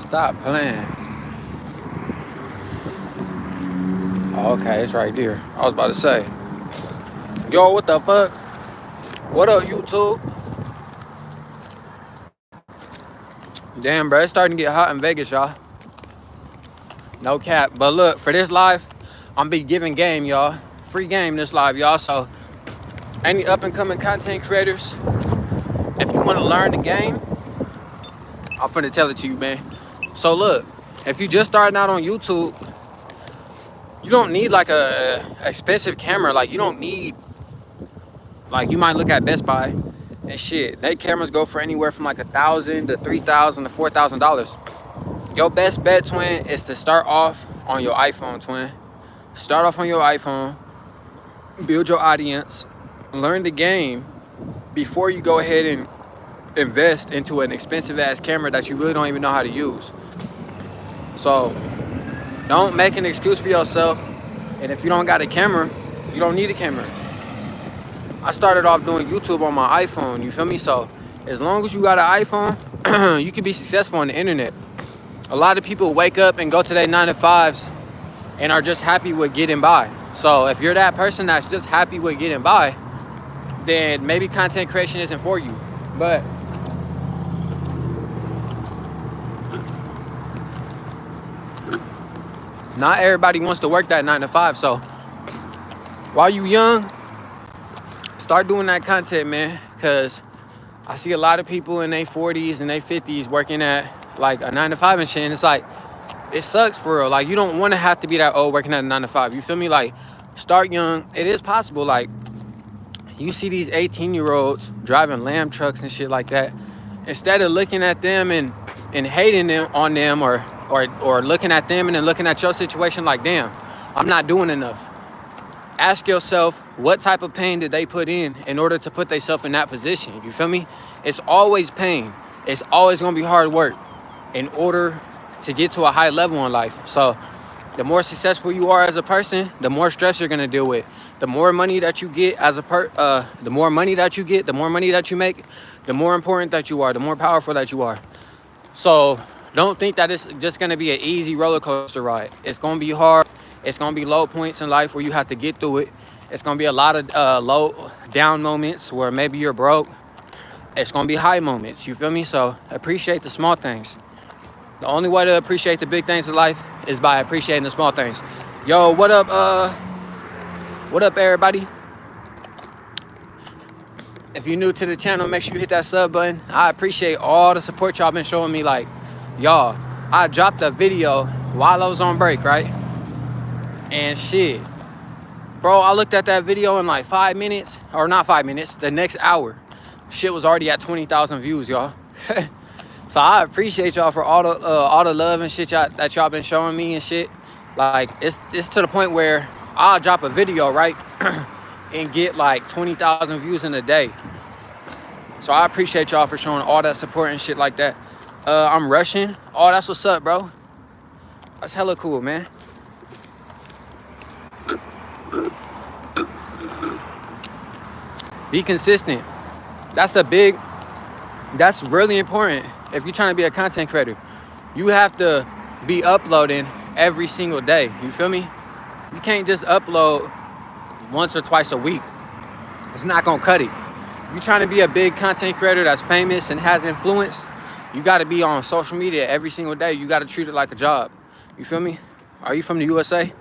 Stop playing. Oh, okay, it's right there. I was about to say, yo, what the fuck? What up, YouTube? Damn, bro, it's starting to get hot in Vegas, y'all. No cap. But look, for this live, I'm be giving game, y'all. Free game this live, y'all. So, any up and coming content creators, if you want to learn the game, I'm finna tell it to you, man. So look, if you just starting out on YouTube, you don't need like a expensive camera. Like you don't need, like you might look at Best Buy and shit. They cameras go for anywhere from like $1,000 to $3,000 to $4,000. Your best bet, twin, is to start off on your iPhone, twin. Start off on your iPhone, build your audience, learn the game before you go ahead and invest into an expensive ass camera that you really don't even know how to use. So don't make an excuse for yourself. And if you don't got a camera, you don't need a camera. I started off doing YouTube on my iPhone, you feel me? So as long as you got an iPhone, you can be successful on the internet. A lot of people wake up and go to their 9-to-5s and are just happy with getting by. So if you're that person that's just happy with getting by, then maybe content creation isn't for you. But not everybody wants to work that 9-to-5. So while you young, start doing that content, man. Because I see a lot of people in their 40s and their 50s working at like a 9-to-5 and shit. And it's like, it sucks for real. Like, you don't want to have to be that old working at a 9-to-5. You feel me? Like, start young. It is possible. Like, you see these 18-year-olds driving Lamb trucks and shit like that. Instead of looking at them and hating them on them or looking at them and then looking at your situation like, damn, I'm not doing enough. Ask yourself, what type of pain did they put in order to put themselves in that position? You feel me? It's always pain. It's always going to be hard work in order to get to a high level in life. So the more successful you are as a person, the more stress you're going to deal with. The more money that you get as the more money that you get, the more money that you make, the more important that you are, the more powerful that you are. So don't think that it's just going to be an easy roller coaster ride. It's going to be hard. It's going to be low points in life where you have to get through it. It's going to be a lot of low down moments where maybe you're broke. It's going to be high moments. You feel me? So appreciate the small things. The only way to appreciate the big things in life is by appreciating the small things. Yo, what up, everybody? If you're new to the channel, make sure you hit that sub button. I appreciate all the support y'all been showing me. Like, y'all, I dropped a video while I was on break, right? And shit, bro, I looked at that video in like 5 minutes, or not 5 minutes, the next hour. Shit was already at 20,000 views, y'all. So I appreciate y'all for all the love and shit that y'all been showing me and shit. Like, it's to the point where I'll drop a video, right, and get like 20,000 views in a day. So I appreciate y'all for showing all that support and shit like that. I'm rushing. Oh, that's what's up, bro. That's hella cool, man. Be consistent. That's really important. If you're trying to be a content creator, you have to be uploading every single day. You feel me? You can't just upload once or twice a week. It's not gonna cut it. If you're trying to be a big content creator that's famous and has influence, you gotta be on social media every single day. You gotta treat it like a job. You feel me? Are you from the USA?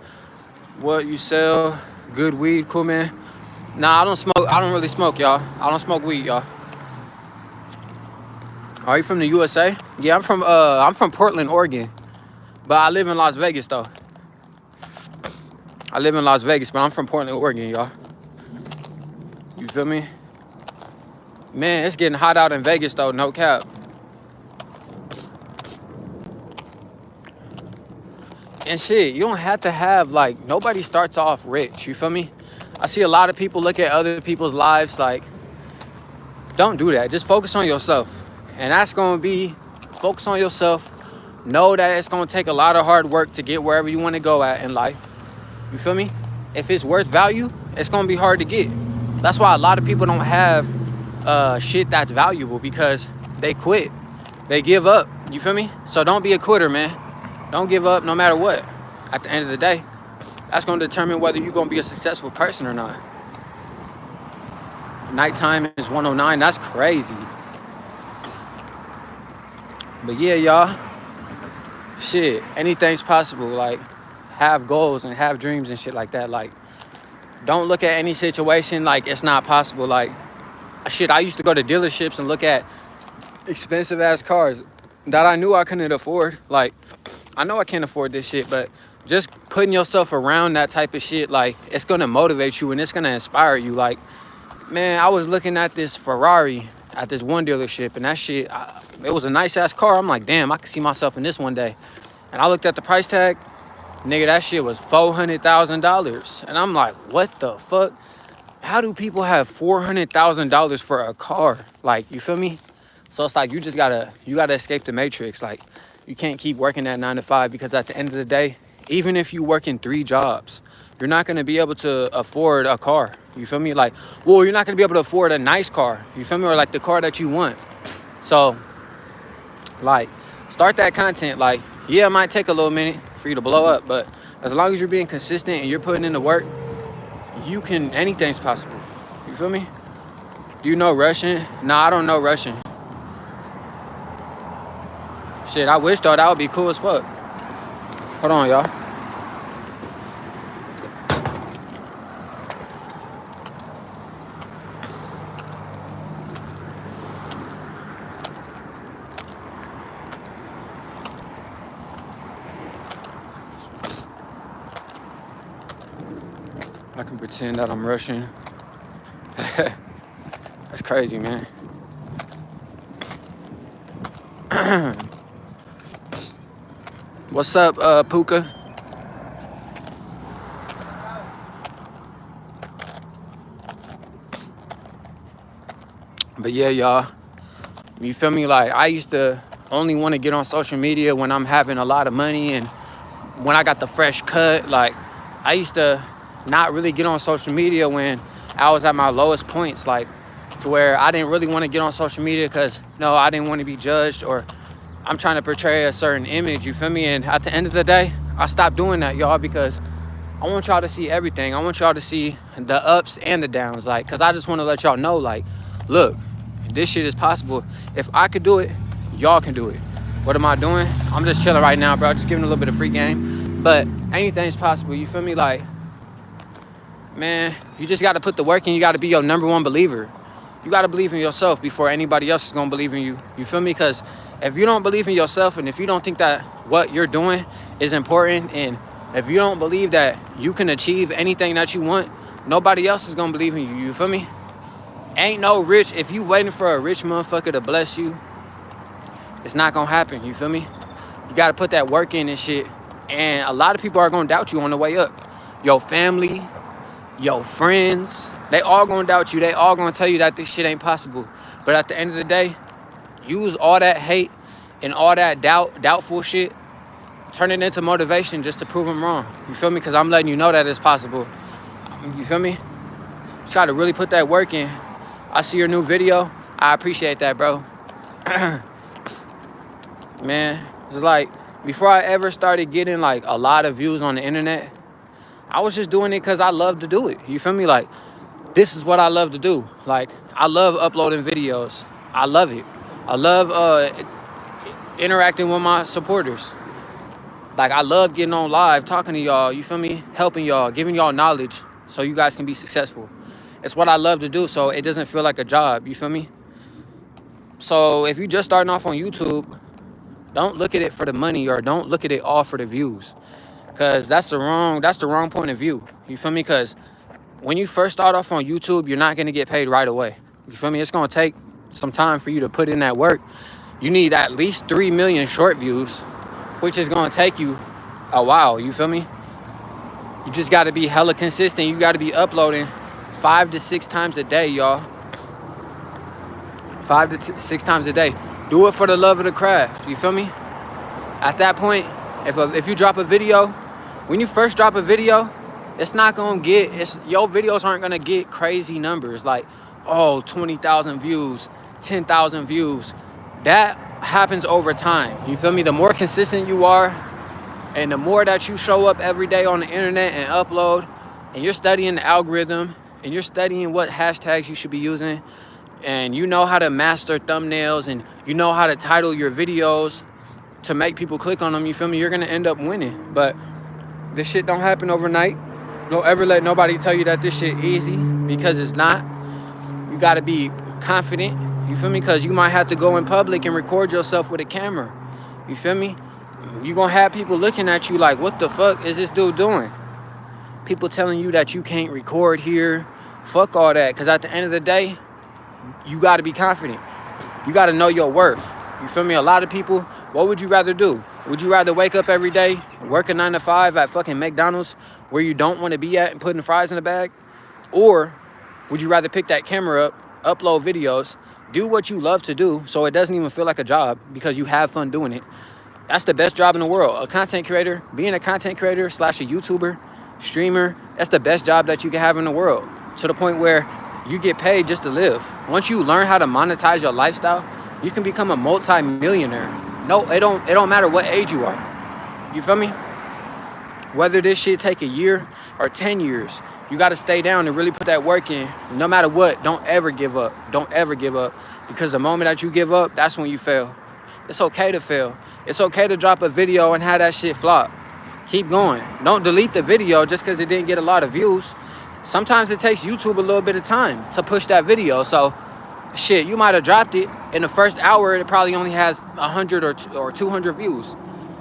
What, you sell good weed? Cool, man. Nah, I don't smoke. I don't really smoke, y'all. I don't smoke weed, y'all. Are you from the USA? Yeah, I'm from Portland, Oregon. But I live in Las Vegas, though. I live in Las Vegas, but I'm from Portland, Oregon, y'all. You feel me? Man, it's getting hot out in Vegas, though, no cap. And shit, you don't have to have, like, nobody starts off rich, you feel me? I see a lot of people look at other people's lives like, don't do that. Just focus on yourself. And that's going to be, focus on yourself. Know that it's going to take a lot of hard work to get wherever you want to go at in life. You feel me? If it's worth value, it's going to be hard to get. That's why a lot of people don't have shit that's valuable, because they quit. They give up. You feel me? So don't be a quitter, man. Don't give up no matter what. At the end of the day, that's going to determine whether you're going to be a successful person or not. Nighttime is 109. That's crazy. But yeah, y'all. Shit, anything's possible. Like, have goals and have dreams and shit like that. Like, don't look at any situation like it's not possible. Like, shit, I used to go to dealerships and look at expensive ass cars that I knew I couldn't afford. Like, I know I can't afford this shit, but just putting yourself around that type of shit, like, it's gonna motivate you and it's gonna inspire you. Like, man, I was looking at this Ferrari at this one dealership, and that shit, it was a nice ass car. I'm like, damn, I could see myself in this one day. And I looked at the price tag, nigga, that shit was $400,000. And I'm like, what the fuck? How do people have $400,000 for a car? Like, you feel me? So it's like, you gotta escape the matrix. Like, you can't keep working that 9 to 5, because at the end of the day, even if you work in 3 jobs, you're not gonna be able to afford a car. You feel me? Like, well, you're not gonna be able to afford a nice car. You feel me? Or like the car that you want. So, like, start that content. Like, yeah, it might take a little minute for you to blow up, but as long as you're being consistent and you're putting in the work, you can, anything's possible. You feel me? Do you know Russian? Nah, I don't know Russian. Shit, I wish though, that would be cool as fuck. Hold on, y'all. I can pretend that I'm Russian. That's crazy, man. What's up, Puka? But yeah, y'all. You feel me? Like, I used to only want to get on social media when I'm having a lot of money and when I got the fresh cut. Like, I used to not really get on social media when I was at my lowest points, like, to where I didn't really want to get on social media because, no, I didn't want to be judged, or I'm trying to portray a certain image, you feel me? And at the end of the day, I stopped doing that, y'all, because I want y'all to see everything. I want y'all to see the ups and the downs, like, because I just want to let y'all know, like, look, this shit is possible. If I could do it, y'all can do it. What am I doing? I'm just chilling right now, bro. Just giving a little bit of free game. But anything's possible, you feel me? Like, man, you just got to put the work in. You got to be your #1 believer. You got to believe in yourself before anybody else is going to believe in you. You feel me? Because if you don't believe in yourself, and if you don't think that what you're doing is important, and if you don't believe that you can achieve anything that you want, nobody else is going to believe in you. You feel me? Ain't no rich, if you waiting for a rich motherfucker to bless you, it's not going to happen. You feel me? You got to put that work in and shit. And a lot of people are going to doubt you on the way up. Your family, your friends, they all gonna doubt you. They all gonna tell you that this shit ain't possible. But at the end of the day, use all that hate and all that doubtful shit, turn it into motivation just to prove them wrong. You feel me? Because I'm letting you know that it's possible. You feel me? Try to really put that work in. I see your new video. I appreciate that, bro. Man, it's like, before I ever started getting like a lot of views on the internet, I was just doing it because I love to do it. You feel me? Like, this is what I love to do. Like, I love uploading videos. I love it. I love interacting with my supporters. Like, I love getting on live, talking to y'all, you feel me? Helping y'all, giving y'all knowledge so you guys can be successful. It's what I love to do, so it doesn't feel like a job, you feel me? So if you're just starting off on YouTube, don't look at it for the money, or don't look at it all for the views. Because that's the wrong point of view. You feel me? Because when you first start off on YouTube, you're not going to get paid right away. You feel me? It's going to take some time for you to put in that work. You need at least 3 million short views, which is going to take you a while. You feel me? You just got to be hella consistent. You got to be uploading 5 to 6 times a day, y'all. 5 to 6 times a day. Do it for the love of the craft. You feel me? At that point, if you drop a video, when you first drop a video, it's not gonna get, your videos aren't gonna get crazy numbers like, oh, 20,000 views, 10,000 views. That happens over time. You feel me? The more consistent you are, and the more that you show up every day on the internet and upload, and you're studying the algorithm, and you're studying what hashtags you should be using, and you know how to master thumbnails, and you know how to title your videos to make people click on them, you feel me? You're gonna end up winning. But this shit don't happen overnight. Don't ever let nobody tell you that this shit easy, because it's not. You gotta be confident, you feel me? Because you might have to go in public and record yourself with a camera, you feel me? You gonna have people looking at you like, what the fuck is this dude doing? People telling you that you can't record here. Fuck all that, because at the end of the day, you gotta be confident. You gotta know your worth, you feel me? A lot of people, what would you rather do? Would you rather wake up every day, work a 9 to 5 at fucking McDonald's where you don't want to be at and putting fries in the bag? Or would you rather pick that camera up, upload videos, do what you love to do so it doesn't even feel like a job because you have fun doing it? That's the best job in the world. A content creator, being a content creator / a YouTuber, streamer, that's the best job that you can have in the world, to the point where you get paid just to live. Once you learn how to monetize your lifestyle, you can become a multi-millionaire. No, it don't matter what age you are. You feel me? Whether this shit take a year or 10 years, you got to stay down and really put that work in. No matter what, don't ever give up. Don't ever give up. Because the moment that you give up, that's when you fail. It's okay to fail. It's okay to drop a video and have that shit flop. Keep going. Don't delete the video just because it didn't get a lot of views. Sometimes it takes YouTube a little bit of time to push that video. So, shit, you might have dropped it. In the first hour, it probably only has 100 or 200 views.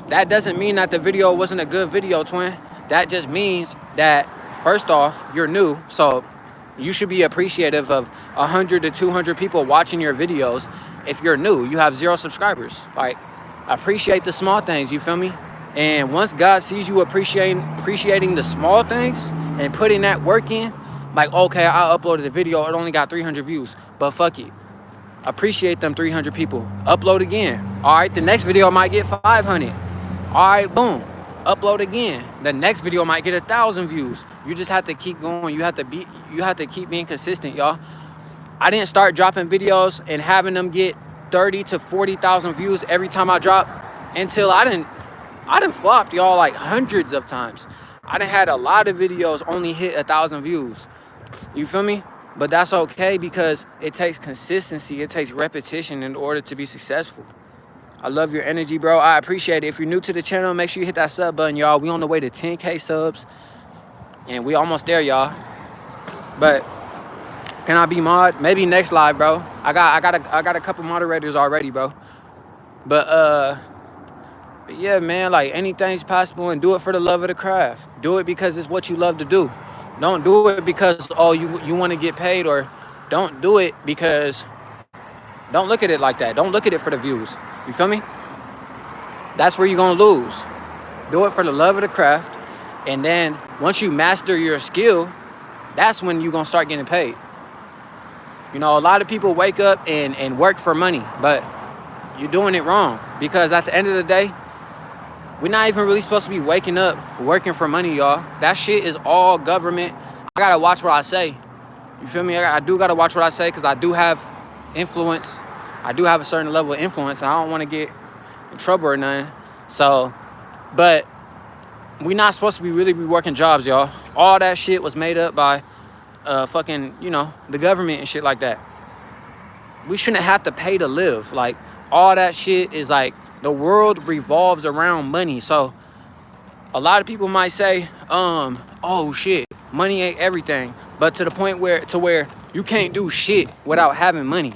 That doesn't mean that the video wasn't a good video, twin. That just means that, first off, you're new. So you should be appreciative of 100 to 200 people watching your videos. If you're new, you have 0 subscribers. Like, appreciate the small things, you feel me? And once God sees you appreciating the small things and putting that work in, like, okay, I uploaded the video, it only got 300 views, but fuck it. Appreciate them 300 people. Upload again. All right, the next video might get 500. All right, boom. Upload again. The next video might get 1,000 views. You just have to keep going. You have to keep being consistent, y'all. I didn't start dropping videos and having them get 30 to 40,000 views every time I drop until I didn't flopped, y'all, like hundreds of times. I done had a lot of videos only hit 1,000 views. You feel me? But that's okay, because it takes consistency. It takes repetition in order to be successful. I love your energy, bro. I appreciate it. If you're new to the channel, make sure you hit that sub button, y'all. We on the way to 10K subs, and we almost there, y'all. But can I be mod? Maybe next live, bro. I got a couple moderators already, bro. But yeah, man, like, anything's possible, and do it for the love of the craft. Do it because it's what you love to do. Don't do it because, oh, you want to get paid, or don't do it because, don't look at it like that. Don't look at it for the views. You feel me? That's where you're going to lose. Do it for the love of the craft. And then once you master your skill, that's when you're going to start getting paid. You know, a lot of people wake up and work for money, but you're doing it wrong, because at the end of the day, we're not even really supposed to be waking up working for money, y'all. That shit is all government. I gotta watch what I say. You feel me? I do gotta watch what I say, because I do have influence. I do have a certain level of influence, and I don't want to get in trouble or nothing. So, but we're not supposed to be really be working jobs, y'all. All that shit was made up by fucking, you know, the government and shit like that. We shouldn't have to pay to live. Like, all that shit is like, the world revolves around money. So a lot of people might say, oh shit, money ain't everything. But to the point where you can't do shit without having money.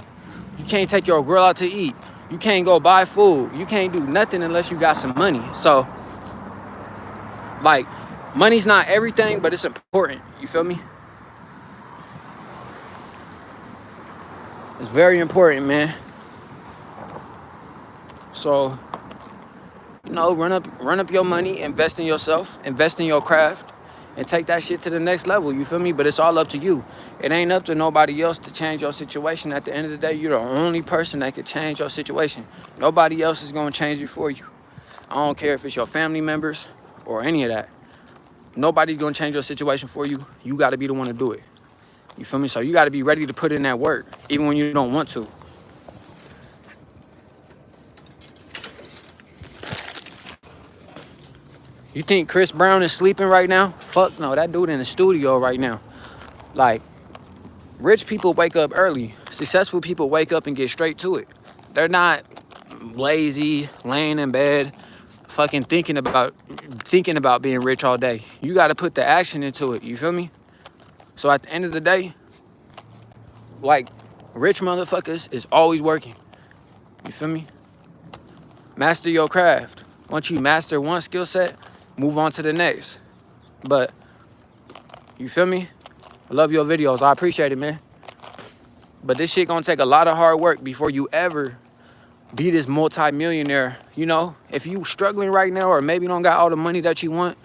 You can't take your girl out to eat. You can't go buy food. You can't do nothing unless you got some money. So, like, money's not everything, but it's important. You feel me? It's very important, man. So, you know, run up your money, invest in yourself, invest in your craft, and take that shit to the next level. You feel me? But it's all up to you. It ain't up to nobody else to change your situation. At the end of the day, you're the only person that can change your situation. Nobody else is going to change it for you. I don't care if it's your family members or any of that. Nobody's going to change your situation for you. You got to be the one to do it. You feel me? So you got to be ready to put in that work, even when you don't want to. You think Chris Brown is sleeping right now? Fuck no, that dude in the studio right now. Like, rich people wake up early. Successful people wake up and get straight to it. They're not lazy, laying in bed, fucking thinking about being rich all day. You got to put the action into it. You feel me? So at the end of the day, like, rich motherfuckers is always working. You feel me? Master your craft. Once you master one skill set, move on to the next. But you feel me? I love your videos. I appreciate it, man. But this shit gonna take a lot of hard work before you ever be this multi-millionaire. You know, if you struggling right now or maybe don't got all the money that you want,